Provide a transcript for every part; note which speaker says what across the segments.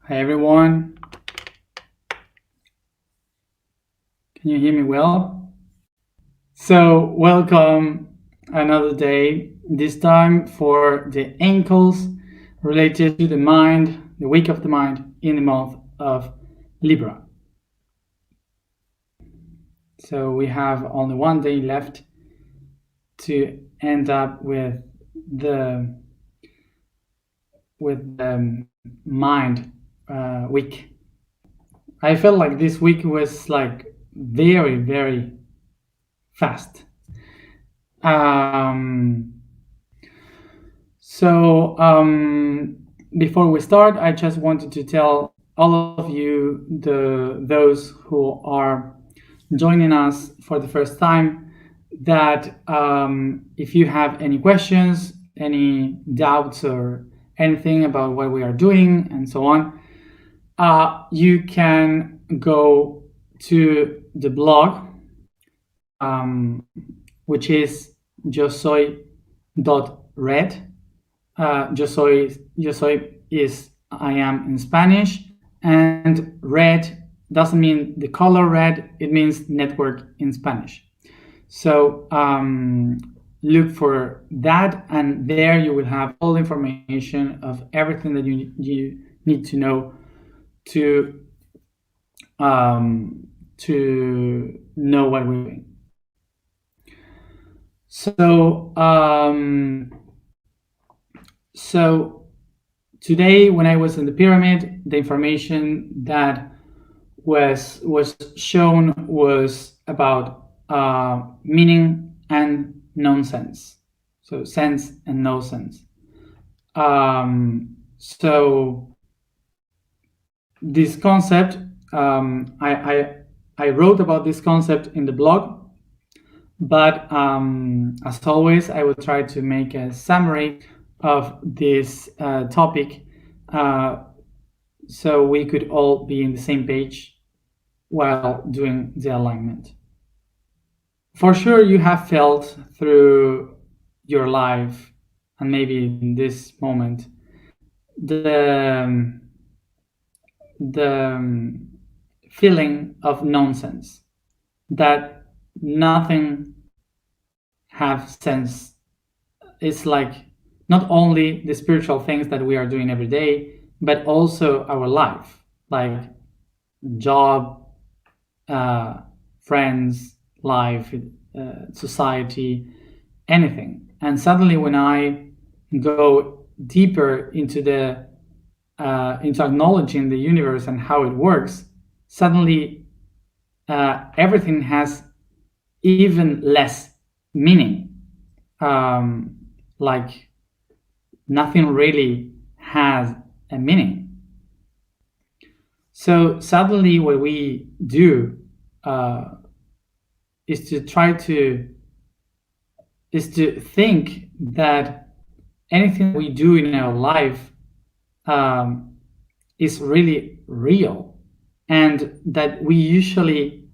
Speaker 1: Hi everyone, can you hear me well? So, welcome another day, this time for the ankles related to the mind, the week of the mind in the month of Libra. So, we have only one day left to end up the with the mind week. I felt like this week was like very fast. Um, so before we start, I just wanted to tell all of you, those who are joining us for the first time, that if you have any questions, any doubts, or anything about what we are doing and so on, you can go to the blog, which is yosoy.red. Yo soy is I am in Spanish, and red doesn't mean the color red, it means network in Spanish. So look for that, and there you will have all information of everything that you need to know to know what we're doing. So today, when I was in the pyramid, the information that was shown was about meaning and nonsense. So sense and no sense. So this concept, I wrote about this concept in the blog, but as always, I will try to make a summary of this topic so we could all be in the same page while doing the alignment. For sure, you have felt through your life, and maybe in this moment, the feeling of nonsense, that nothing have sense. It's like not only the spiritual things that we are doing every day, but also our life, like job, friends, life, society, anything. And suddenly, when I go deeper into into acknowledging the universe and how it works, suddenly everything has even less meaning. Like nothing really has a meaning. So suddenly, what we do is to think that anything we do in our life is really real, and that we usually,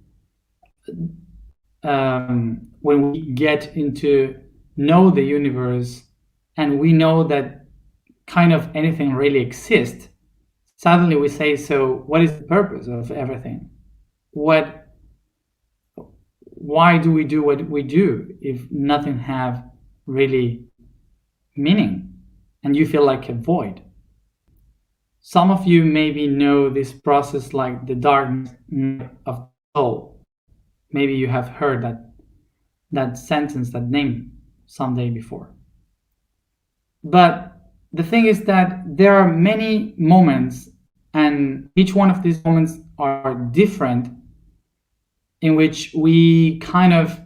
Speaker 1: when we get into know the universe and we know that kind of anything really exists, suddenly we say, so what is the purpose of everything? Why do we do what we do if nothing have really meaning and you feel like a void? Some of you maybe know this process like the darkness of the soul. Maybe you have heard that sentence, that name someday before. But the thing is that there are many moments, and each one of these moments are different, in which we kind of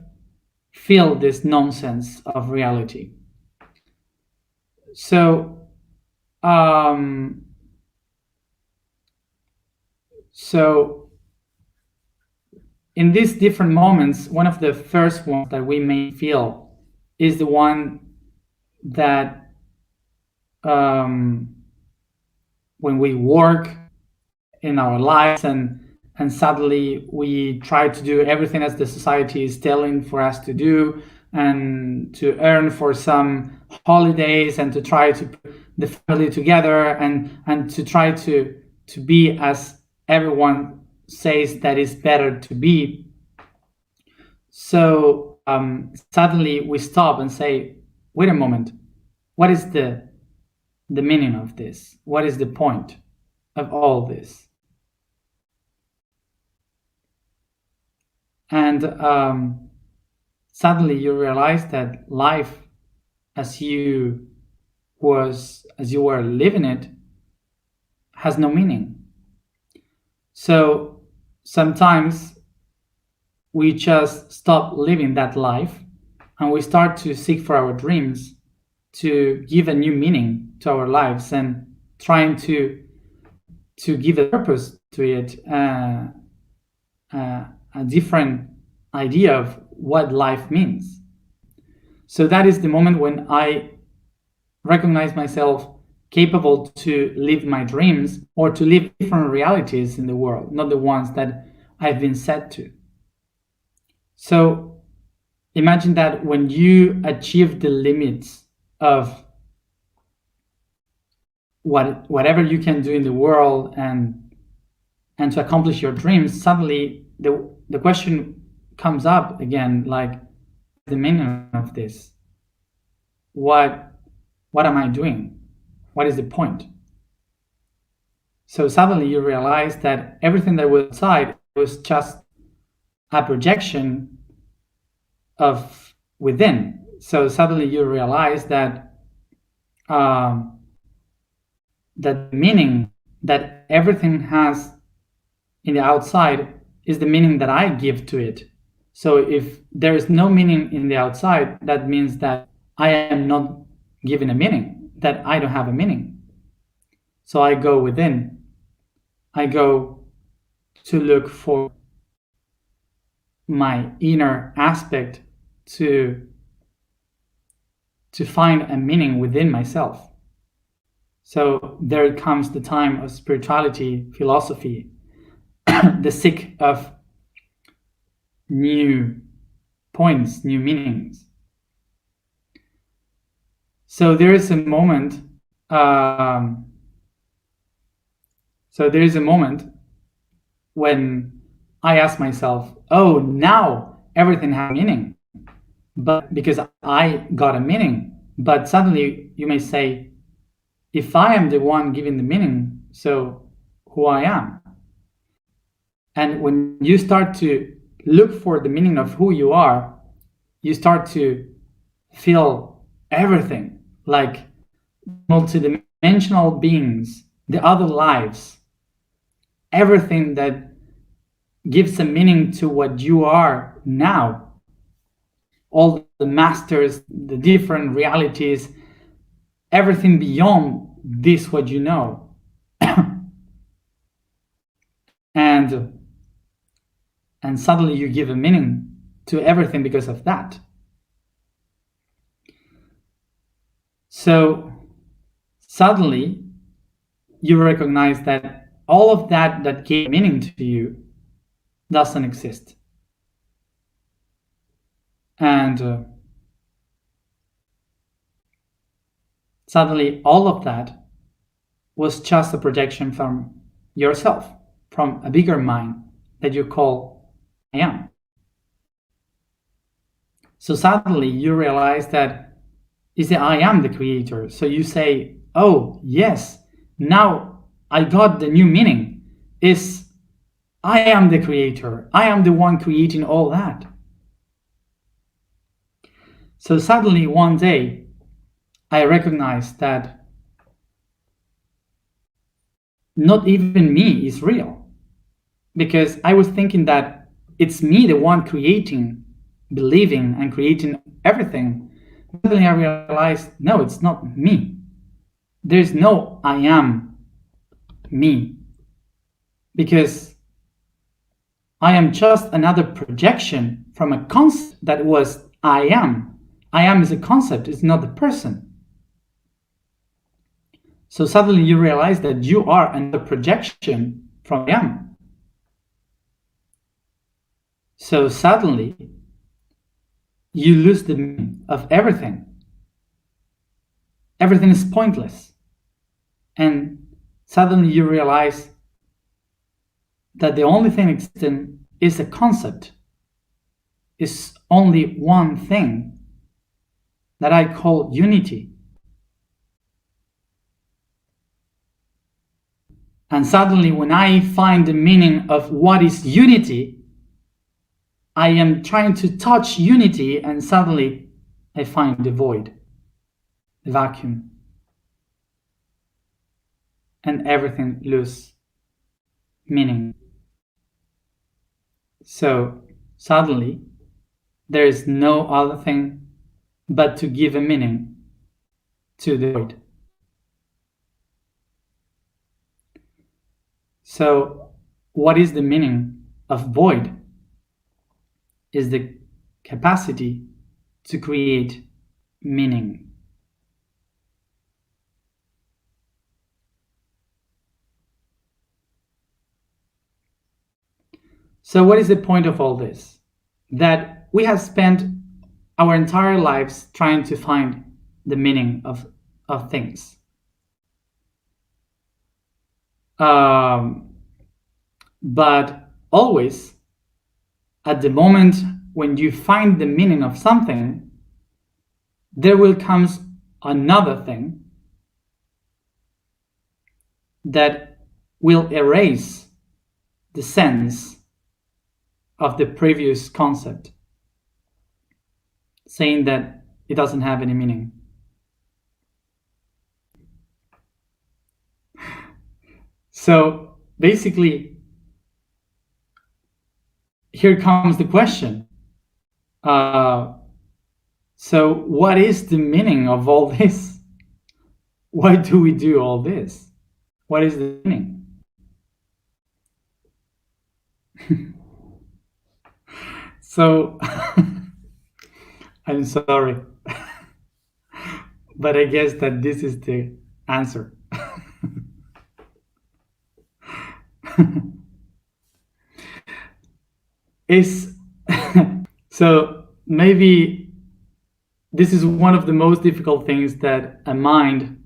Speaker 1: feel this nonsense of reality. So, in these different moments, one of the first ones that we may feel is the one that when we work in our lives and suddenly we try to do everything as the society is telling for us to do, and to earn for some holidays, and to try to put the family together, and to try to to be as everyone says that is better to be. So suddenly we stop and say, wait a moment, what is the meaning of this? What is the point of all this? And suddenly you realize that life as you were living it has no meaning. So sometimes we just stop living that life and we start to seek for our dreams, to give a new meaning to our lives and trying to give a purpose to it, a different idea of what life means. So that is the moment when I recognize myself capable to live my dreams or to live different realities in the world, not the ones that I've been set to. So imagine that when you achieve the limits of whatever you can do in the world and to accomplish your dreams, suddenly the question comes up again, like, the meaning of this? What am I doing? What is the point? So suddenly you realize that everything that was outside was just a projection of within. So suddenly you realize that the meaning that everything has in the outside is the meaning that I give to it. So if there is no meaning in the outside, that means that I am not given a meaning, that I don't have a meaning. So I go within. I go to look for my inner aspect to find a meaning within myself. So there comes the time of spirituality, philosophy, the seek of new points, new meanings. So there is a moment. When I ask myself, "Oh, now everything has meaning," but because I got a meaning. But suddenly you may say, "If I am the one giving the meaning, so who I am?" And when you start to look for the meaning of who you are, you start to feel everything, like multidimensional beings, the other lives, everything that gives a meaning to what you are now, all the masters, the different realities, everything beyond this, what you know. and suddenly you give a meaning to everything because of that. So suddenly you recognize that all of that gave meaning to you doesn't exist. And suddenly all of that was just a projection from yourself, from a bigger mind that you call I am. So suddenly you realize that is that I am the creator. So you say, oh yes, now I got the new meaning. Is I am the creator. I am the one creating all that. So suddenly one day I recognized that not even me is real, because I was thinking that it's me the one creating, believing and creating everything. Suddenly I realized, no, it's not me. There's no I am me, because I am just another projection from a concept that was I am. I am is a concept, it's not the person. So suddenly you realize that you are another projection from I am. So suddenly you lose the meaning of everything. Everything is pointless. And suddenly you realize that the only thing existing is a concept, is only one thing that I call unity. And suddenly, when I find the meaning of what is unity, I am trying to touch unity, and suddenly I find the void, the vacuum, and everything loses meaning. So suddenly, there is no other thing but to give a meaning to the void. So, what is the meaning of void? Is the capacity to create meaning. So, what is the point of all this? That we have spent our entire lives trying to find the meaning of things. But always, at the moment when you find the meaning of something, there will come another thing that will erase the sense of the previous concept, saying that it doesn't have any meaning. So basically, here comes the question. So what is the meaning of all this? Why do we do all this? What is the meaning? So I'm sorry, but I guess that this is the answer. Is so maybe this is one of the most difficult things that a mind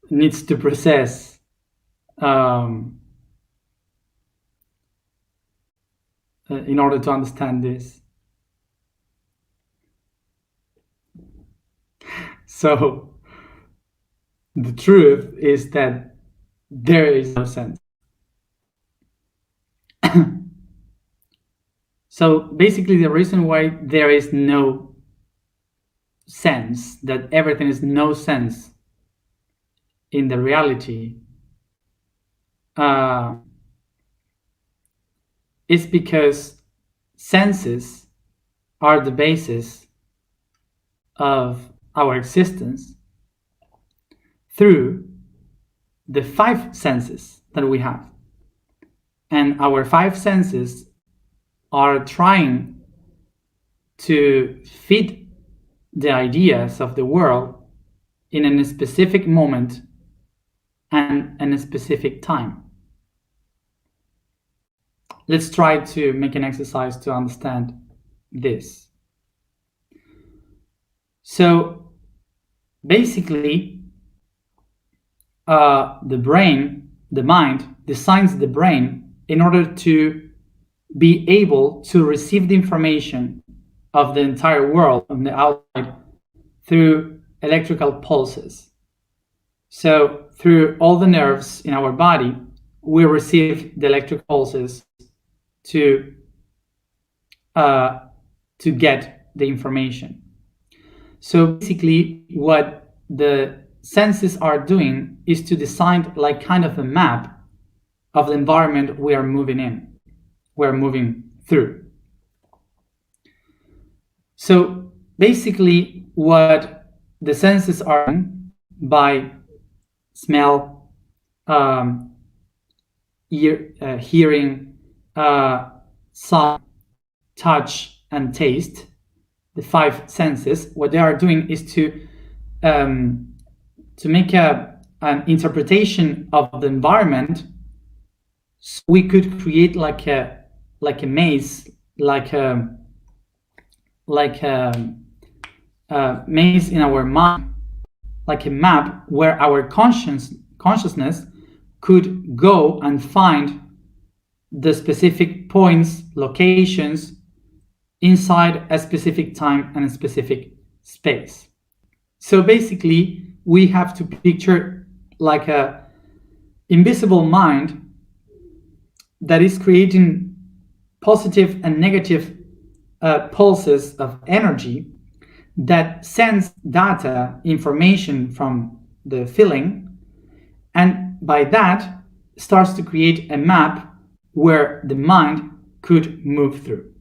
Speaker 1: needs to process in order to understand this. So the truth is that there is no sense. So basically, the reason why there is no sense, that everything is no sense in the reality, is because senses are the basis of our existence through the 5 senses that we have. And our 5 senses are trying to fit the ideas of the world in a specific moment and in a specific time. Let's try to make an exercise to understand this. So basically, the brain, the mind, designs the brain in order to be able to receive the information of the entire world from the outside through electrical pulses. So through all the nerves in our body, we receive the electric pulses to get the information. So basically, what the senses are doing is to design like kind of a map of the environment we are moving through. So basically, what the senses are doing by smell, hearing, sound, touch, and taste, the 5 senses, what they are doing is to make an interpretation of the environment, so we could create like a maze, like a maze in our mind, like a map where our consciousness could go and find the specific points, locations inside a specific time and a specific space. So basically, we have to picture like a invisible mind that is creating positive and negative pulses of energy that sends data, information from the feeling, and by that starts to create a map where the mind could move through.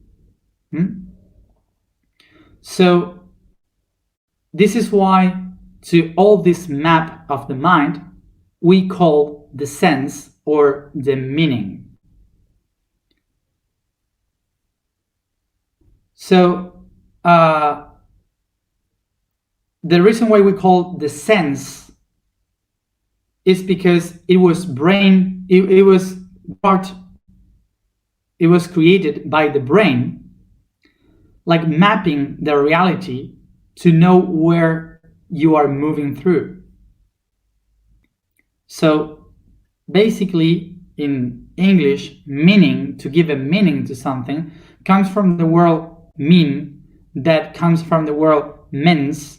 Speaker 1: So this is why to all this map of the mind we call the sense or the meaning. So the reason why we call the sense is because it was created by the brain, like mapping the reality to know where you are moving through. So basically, in English, meaning, to give a meaning to something, comes from the word mean, that comes from the word mens,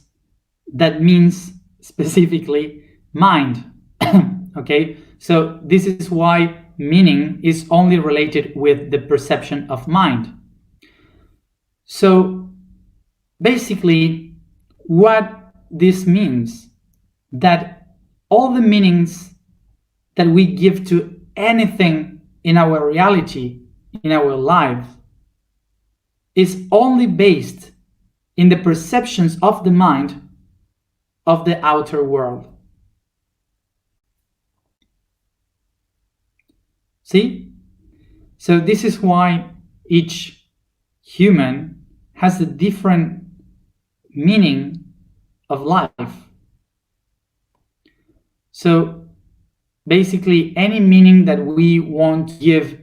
Speaker 1: that means specifically mind. Okay, so this is why meaning is only related with the perception of mind. So basically, what this means, that all the meanings that we give to anything in our reality, in our lives, is only based in the perceptions of the mind of the outer world. See? So this is why each human has a different meaning of life. So basically, any meaning that we want to give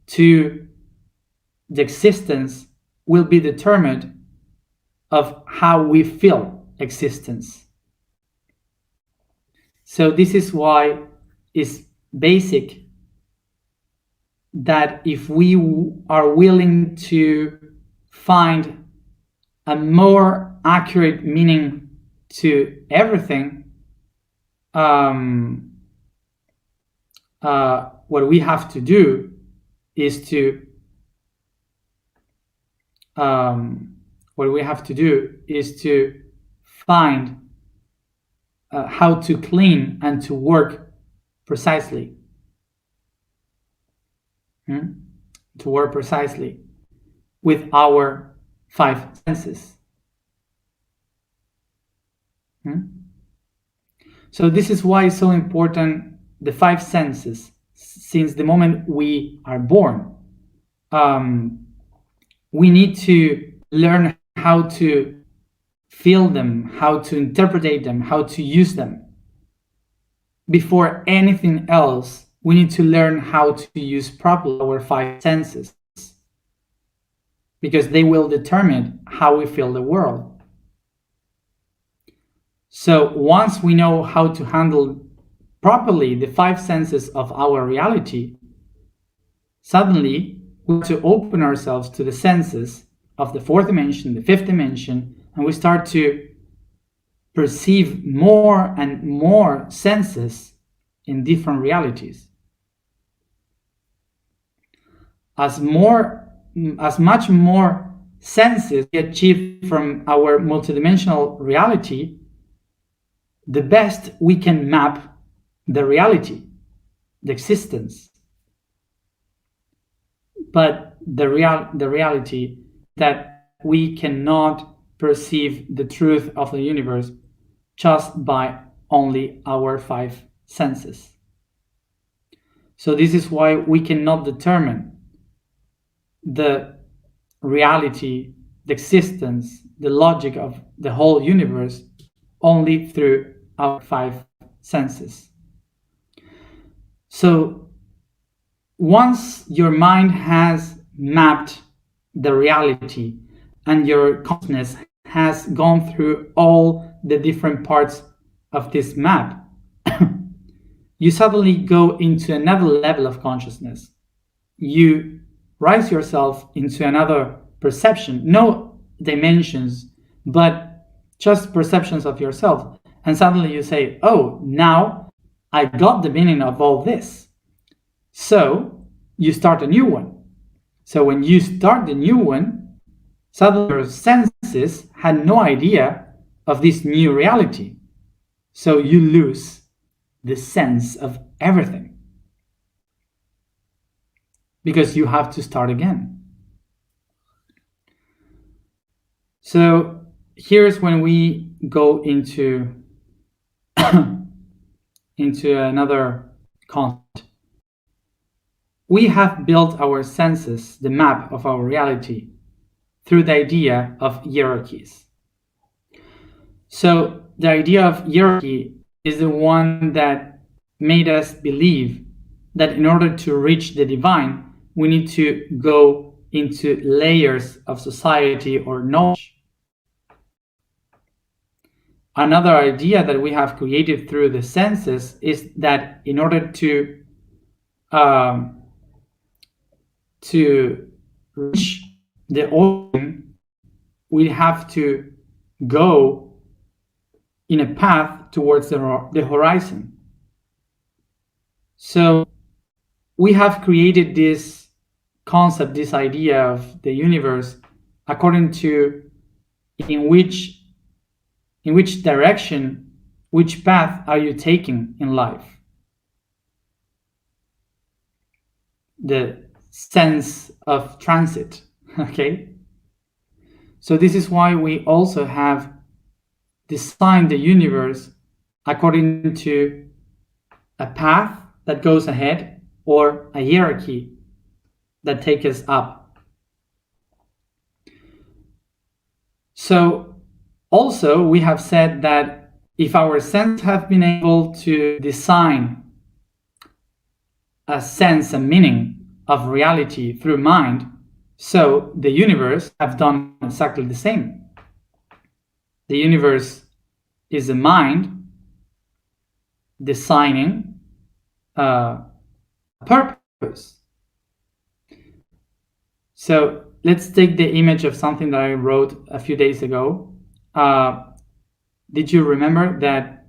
Speaker 1: to the existence will be determined of how we feel existence. So this is why it's basic that if we are willing to find a more accurate meaning to everything, what we have to do is to find how to clean and to work precisely. To work precisely with our 5 senses. So this is why it's so important, the 5 senses. Since the moment we are born, we need to learn how to feel them, how to interpret them, how to use them. Before anything else, we need to learn how to use properly our 5 senses, because they will determine how we feel the world. So once we know how to handle properly the 5 senses of our reality, suddenly we have to open ourselves to the senses of the 4th dimension, the 5th dimension, and we start to perceive more and more senses in different realities. As much more senses we achieve from our multidimensional reality, the best we can map the reality, the existence. But the reality that we cannot perceive the truth of the universe just by only our 5 senses. So this is why we cannot determine the reality, the existence, the logic of the whole universe only through our 5 senses. So once your mind has mapped the reality and your consciousness has gone through all the different parts of this map, you suddenly go into another level of consciousness. you rise yourself into another perception, no dimensions, but just perceptions of yourself. And suddenly you say, oh, now I got the meaning of all this. So you start a new one. So when you start the new one, suddenly your senses had no idea of this new reality. So you lose the sense of everything because you have to start again. So here's when we go into another concept. We have built our senses, the map of our reality, through the idea of hierarchies. So the idea of hierarchy is the one that made us believe that in order to reach the divine, we need to go into layers of society or knowledge. Another idea that we have created through the senses is that in order to reach the origin, we have to go in a path towards the horizon. So we have created this concept, this idea of the universe, according to in which direction, which path are you taking in life? The sense of transit, okay? So this is why we also have designed the universe according to a path that goes ahead or a hierarchy that takes us up. So also we have said that if our senses have been able to design a sense, a meaning of reality through mind, so the universe have done exactly the same. The universe is a mind designing a purpose. So let's take the image of something that I wrote a few days ago. Did you remember that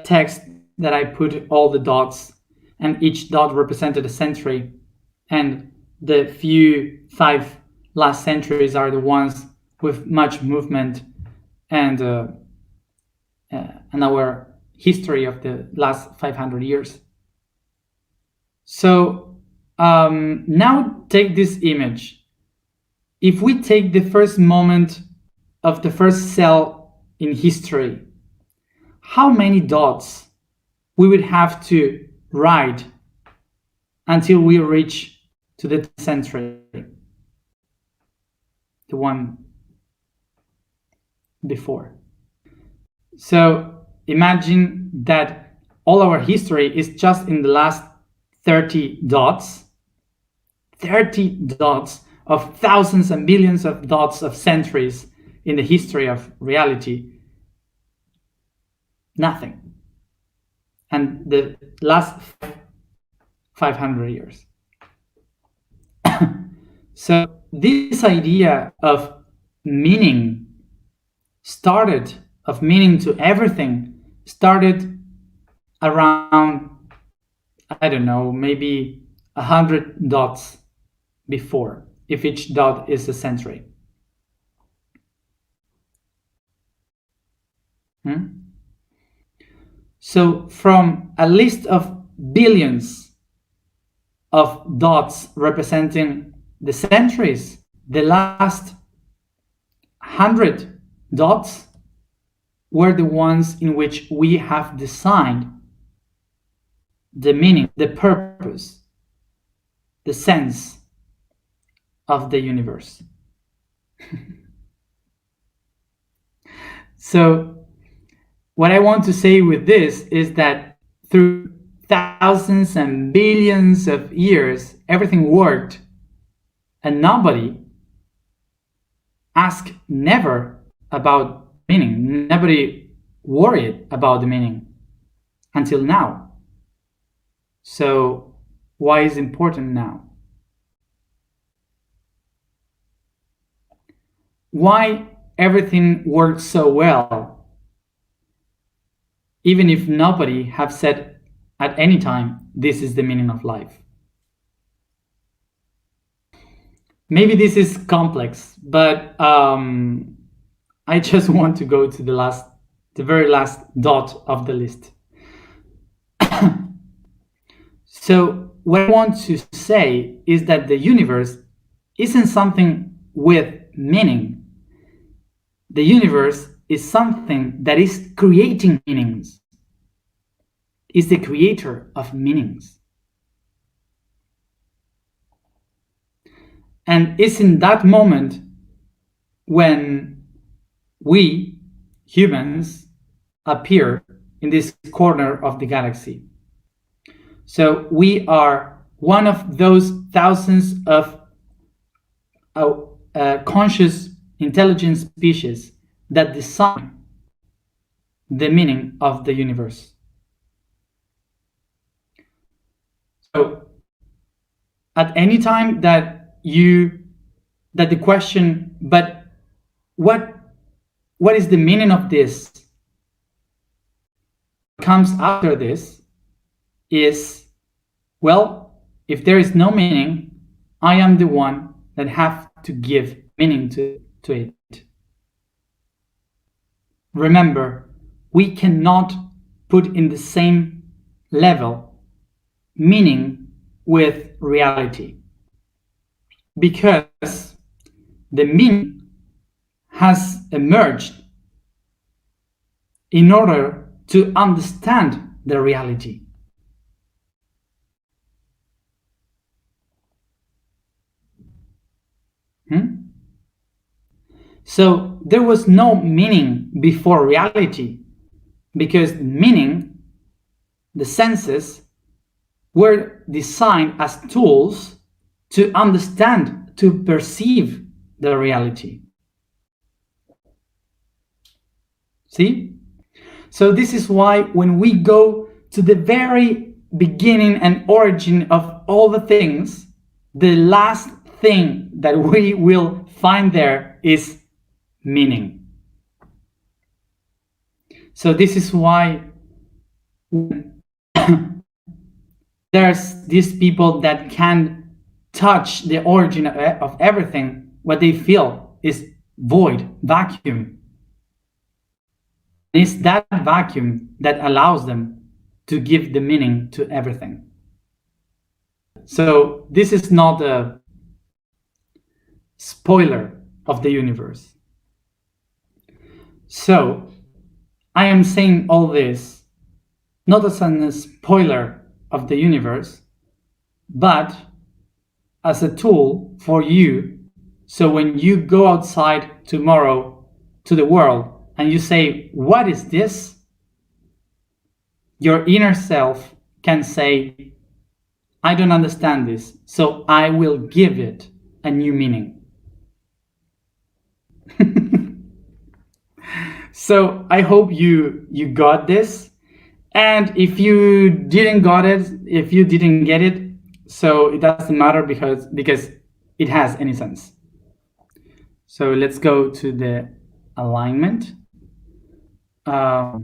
Speaker 1: text that I put all the dots, and each dot represented a century, and the few 5 last centuries are the ones with much movement and our history of the last 500 years. So now take this image. If we take the first moment of the first cell in history, how many dots we would have to write until we reach to the 10th century, the one before. So imagine that all our history is just in the last 30 dots of thousands and millions of dots of centuries in the history of reality. Nothing. And the last 500 years. So this idea of meaning of meaning to everything started around, I don't know, maybe 100 dots before, if each dot is a century. So from a list of billions of dots representing the centuries, the last 100 dots were the ones in which we have designed the meaning, the purpose, the sense of the universe. So what I want to say with this is that through thousands and billions of years, everything worked, and nobody asked never about meaning. Nobody worried about the meaning until now. So why is it important now? Why everything works so well, even if nobody have said at any time, this is the meaning of life? Maybe this is complex, but I just want to go to the very last dot of the list. So what I want to say is that the universe isn't something with meaning. The universe is something that is creating meanings, is the creator of meanings. And it's in that moment when we, humans, appear in this corner of the galaxy. So we are one of those thousands of conscious, intelligent species that design the meaning of the universe. So at any time that the question, but what is the meaning of this, comes after this is, well, if there is no meaning, I am the one that have to give meaning to it. Remember, we cannot put in the same level meaning with reality, because the meaning has emerged in order to understand the reality. So there was no meaning before reality, because meaning, the senses, were designed as tools to understand, to perceive the reality. See? So this is why when we go to the very beginning and origin of all the things, the last thing that we will find there is meaning. So this is why there's these people that can touch the origin of everything, what they feel is void, vacuum. It's that vacuum that allows them to give the meaning to everything. So this is not a spoiler of the universe. So I am saying all this not as a spoiler of the universe, but as a tool for you. So when you go outside tomorrow to the world and you say, what is this? Your inner self can say, I don't understand this, so I will give it a new meaning. So I hope you got this. And if you didn't get it, so it doesn't matter because it has any sense. So let's go to the alignment. The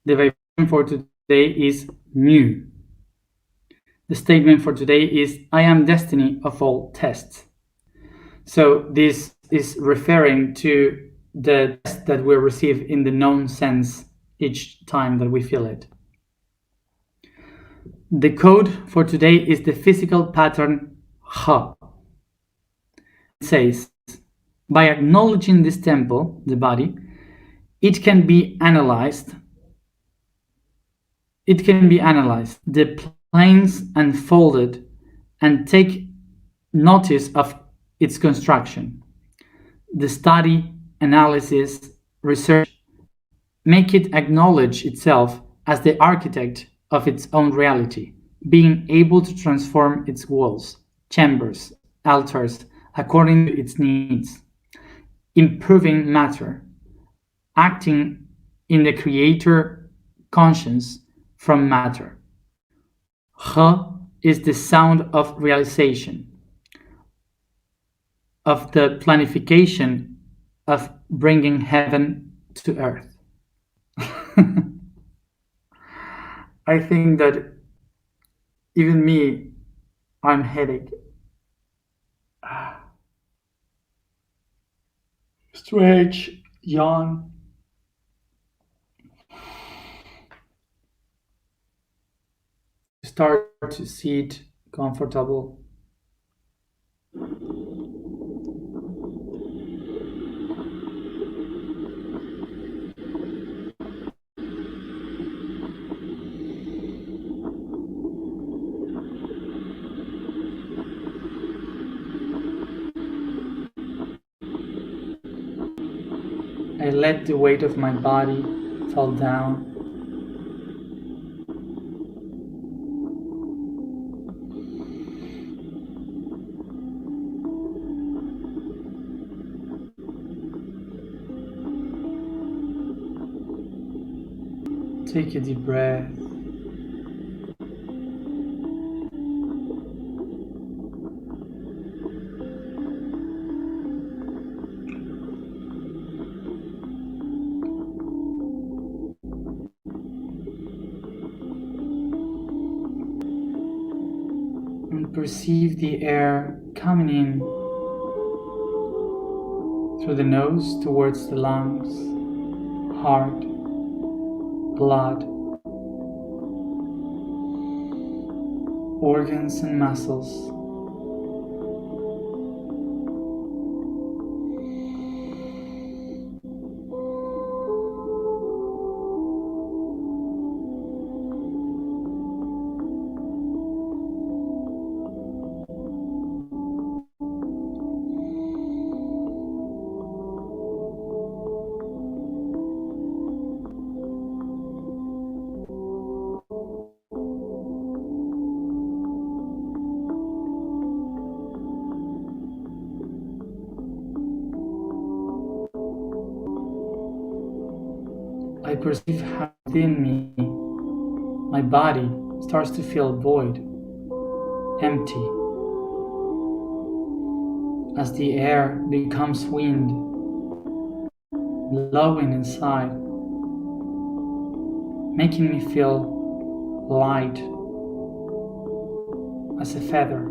Speaker 1: vibration for today is new. The statement for today is, I am destiny of all tests. So this is referring to the test that we receive in the known sense each time that we feel it. The code for today is the physical pattern Ha. It says, by acknowledging this temple, the body, it can be analyzed. The planes unfolded, and take notice of its construction. The study, analysis, research make it acknowledge itself as the architect of its own reality, being able to transform its walls, chambers, altars according to its needs, improving matter, acting in the creator conscience from matter. Re is the sound of realization, of the planification of bringing heaven to earth. I think that even me, I'm headache. Stretch, yawn. Start to sit comfortable. I let the weight of my body fall down. Take a deep breath. And perceive the air coming in through the nose towards the lungs, heart, blood, organs and muscles. I perceive how within me, my body starts to feel void, empty, as the air becomes wind, blowing inside, making me feel light as a feather.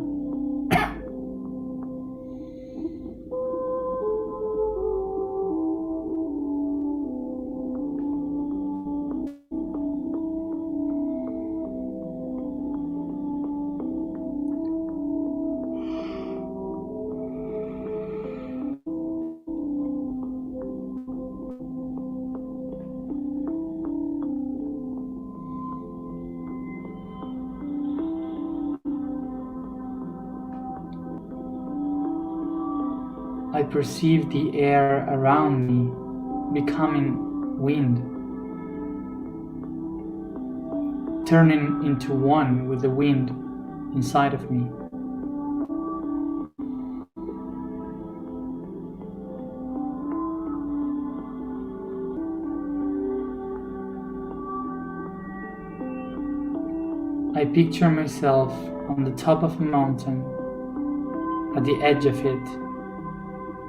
Speaker 1: I perceive the air around me becoming wind, turning into one with the wind inside of me. I picture myself on the top of a mountain, at the edge of it,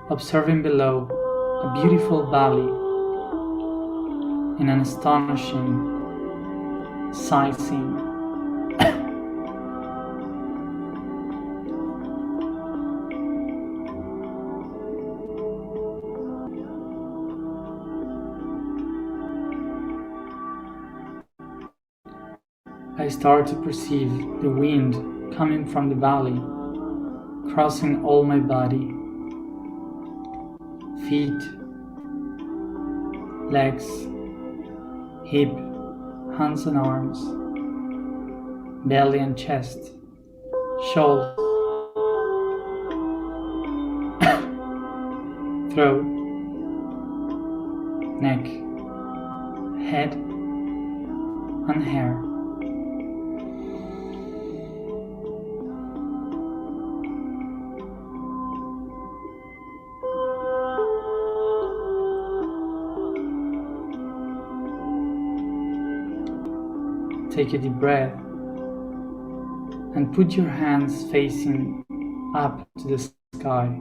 Speaker 1: observing below a beautiful valley in an astonishing sightseeing. I start to perceive the wind coming from the valley, crossing all my body, feet, legs, hip, hands and arms, belly and chest, shoulders, throat, neck, head, and hair. Take a deep breath and put your hands facing up to the sky.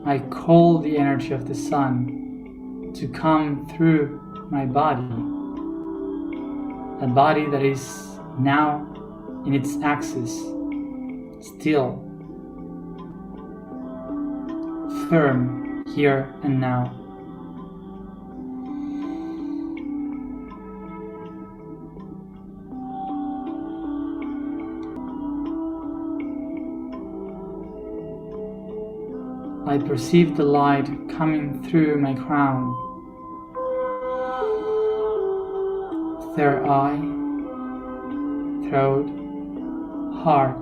Speaker 1: I call the energy of the sun to come through my body, a body that is now in its axis, still, firm here and now. I perceive the light coming through my crown, third eye, throat, heart,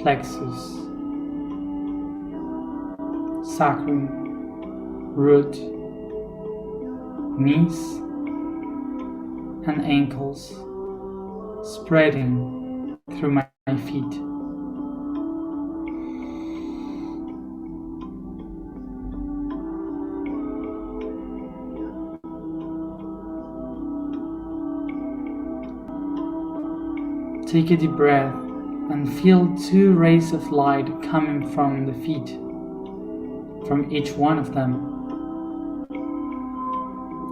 Speaker 1: plexus, sacrum, root, knees and ankles, spreading through my feet. Take a deep breath and feel two rays of light coming from the feet, from each one of them,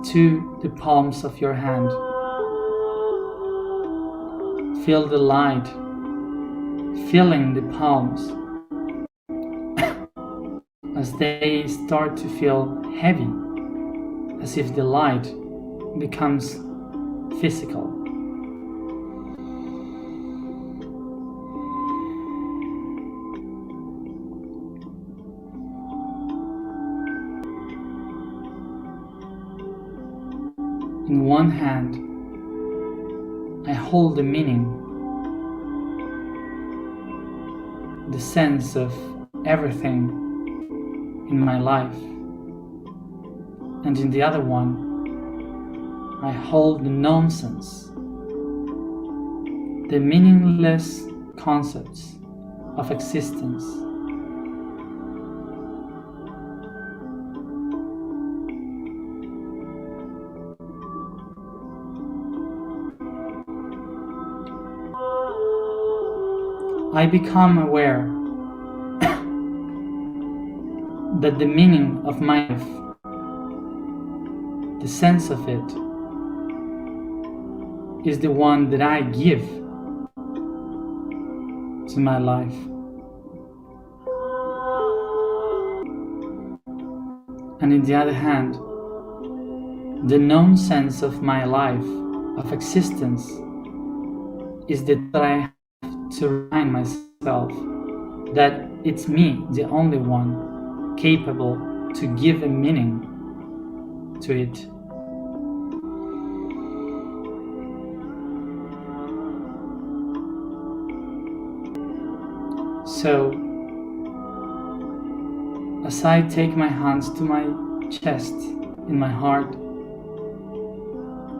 Speaker 1: to the palms of your hand. Feel the light filling the palms as they start to feel heavy, as if the light becomes physical. In one hand, I hold the meaning, the sense of everything in my life, and in the other one, I hold the nonsense, the meaningless concepts of existence. I become aware that the meaning of my life, the sense of it, is the one that I give to my life. And in the other hand, the known sense of my life, of existence, is that I to remind myself that it's me, the only one, capable to give a meaning to it. So, as I take my hands to my chest, in my heart,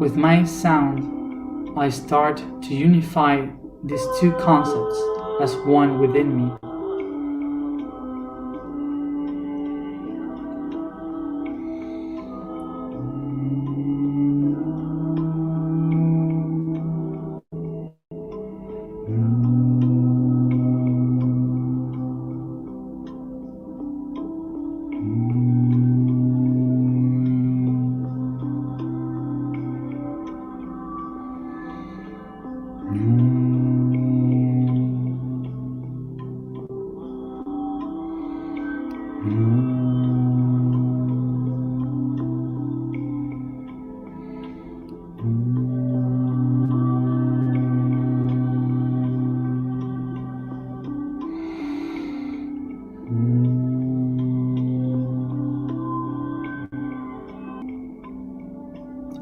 Speaker 1: with my sound, I start to unify these two concepts as one within me.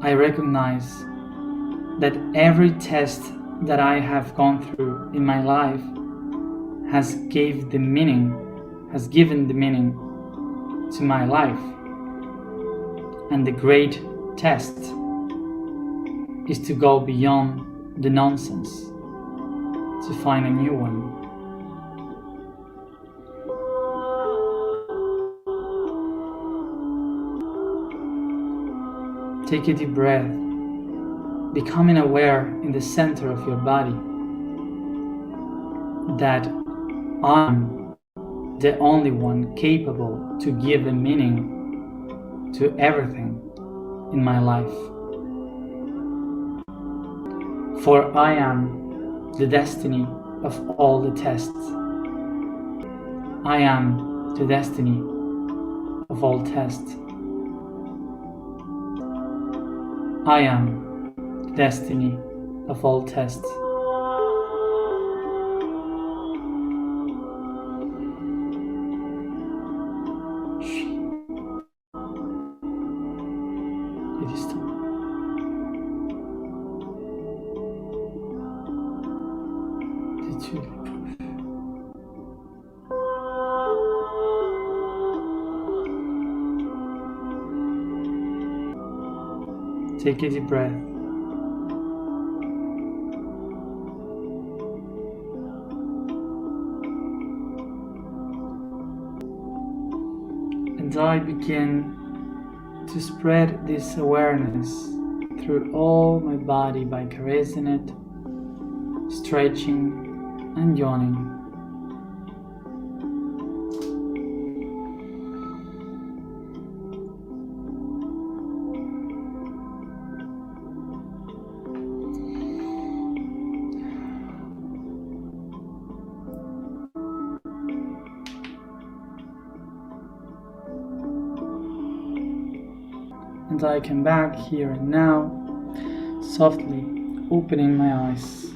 Speaker 1: I recognize that every test that I have gone through in my life has given the meaning to my life. And the great test is to go beyond the nonsense, to find a new one. Take a deep breath, becoming aware in the center of your body that I'm the only one capable to give a meaning to everything in my life. For I am the destiny of all the tests. I am the destiny of all tests. I am the destiny of all tests. It is time. Take a deep breath. And I begin to spread this awareness through all my body by caressing it, stretching and yawning. And I come back here and now, softly opening my eyes.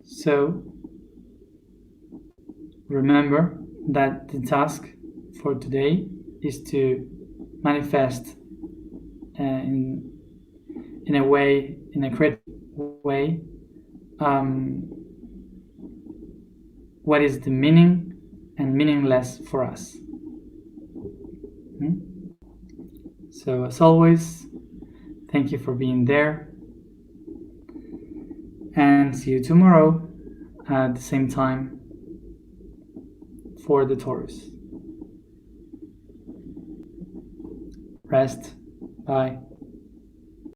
Speaker 1: So, remember that the task for today is to manifest in a way, in a creative way, what is the meaning and meaningless for us. So, as always, thank you for being there, and see you tomorrow at the same time for the Taurus. Rest. Bye.